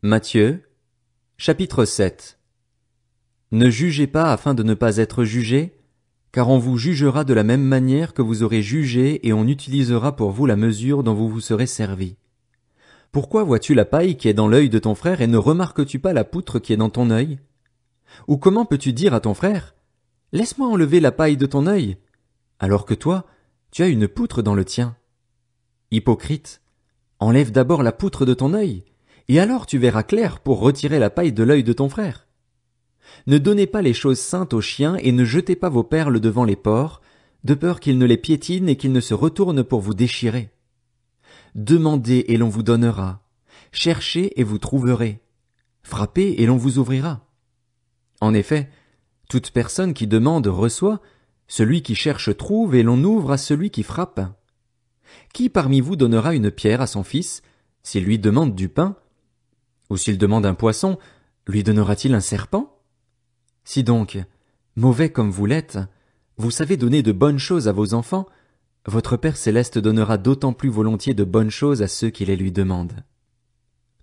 Matthieu, chapitre 7. Ne jugez pas afin de ne pas être jugés, car on vous jugera de la même manière que vous aurez jugé et on utilisera pour vous la mesure dont vous vous serez servi. Pourquoi vois-tu la paille qui est dans l'œil de ton frère et ne remarques-tu pas la poutre qui est dans ton œil? Ou comment peux-tu dire à ton frère, laisse-moi enlever la paille de ton œil, alors que toi, tu as une poutre dans le tien? Hypocrite, enlève d'abord la poutre de ton œil, et alors tu verras clair pour retirer la paille de l'œil de ton frère. Ne donnez pas les choses saintes aux chiens et ne jetez pas vos perles devant les porcs, de peur qu'ils ne les piétinent et qu'ils ne se retournent pour vous déchirer. Demandez et l'on vous donnera. Cherchez et vous trouverez. Frappez et l'on vous ouvrira. En effet, toute personne qui demande reçoit, celui qui cherche trouve et l'on ouvre à celui qui frappe. Qui parmi vous donnera une pierre à son fils, s'il lui demande du pain? Ou s'il demande un poisson, lui donnera-t-il un serpent? Si donc, mauvais comme vous l'êtes, vous savez donner de bonnes choses à vos enfants, votre Père céleste donnera d'autant plus volontiers de bonnes choses à ceux qui les lui demandent.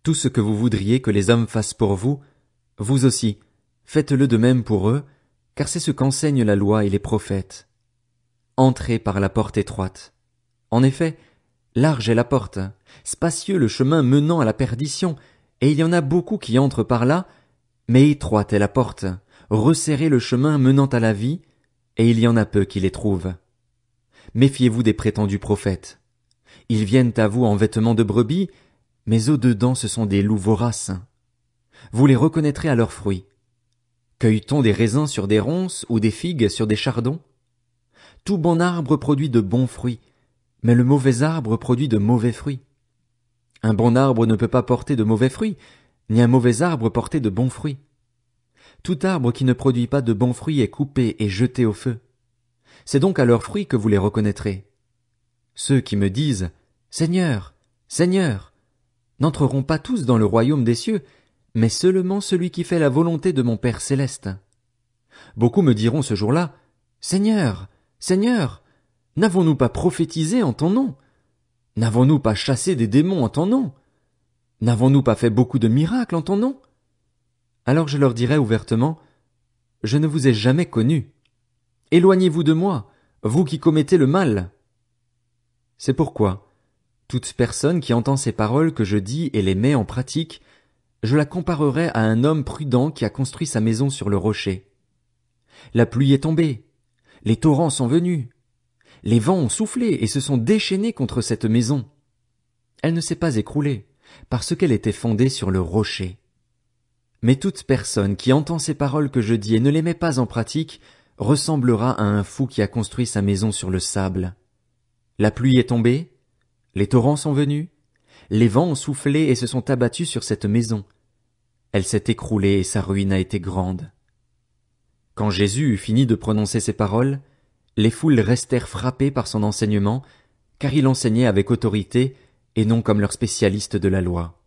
Tout ce que vous voudriez que les hommes fassent pour vous, vous aussi, faites-le de même pour eux, car c'est ce qu'enseignent la loi et les prophètes. Entrez par la porte étroite. En effet, large est la porte, spacieux le chemin menant à la perdition, et il y en a beaucoup qui entrent par là, mais étroite est la porte, resserré le chemin menant à la vie, et il y en a peu qui les trouvent. Méfiez-vous des prétendus prophètes. Ils viennent à vous en vêtements de brebis, mais au-dedans ce sont des loups voraces. Vous les reconnaîtrez à leurs fruits. Cueille-t-on des raisins sur des ronces ou des figues sur des chardons? Tout bon arbre produit de bons fruits, mais le mauvais arbre produit de mauvais fruits. Un bon arbre ne peut pas porter de mauvais fruits, ni un mauvais arbre porter de bons fruits. Tout arbre qui ne produit pas de bons fruits est coupé et jeté au feu. C'est donc à leurs fruits que vous les reconnaîtrez. Ceux qui me disent « Seigneur, Seigneur », n'entreront pas tous dans le royaume des cieux, mais seulement celui qui fait la volonté de mon Père céleste. Beaucoup me diront ce jour-là « Seigneur, Seigneur, n'avons-nous pas prophétisé en ton nom? N'avons-nous pas chassé des démons en ton nom? N'avons-nous pas fait beaucoup de miracles en ton nom? » Alors je leur dirai ouvertement « Je ne vous ai jamais connus. Éloignez-vous de moi, vous qui commettez le mal. » C'est pourquoi, toute personne qui entend ces paroles que je dis et les met en pratique, je la comparerai à un homme prudent qui a construit sa maison sur le rocher. La pluie est tombée, les torrents sont venus, les vents ont soufflé et se sont déchaînés contre cette maison. Elle ne s'est pas écroulée, parce qu'elle était fondée sur le rocher. Mais toute personne qui entend ces paroles que je dis et ne les met pas en pratique, ressemblera à un fou qui a construit sa maison sur le sable. La pluie est tombée, les torrents sont venus, les vents ont soufflé et se sont abattus sur cette maison. Elle s'est écroulée et sa ruine a été grande. Quand Jésus eut fini de prononcer ces paroles, les foules restèrent frappées par son enseignement, car il enseignait avec autorité et non comme leurs spécialistes de la loi.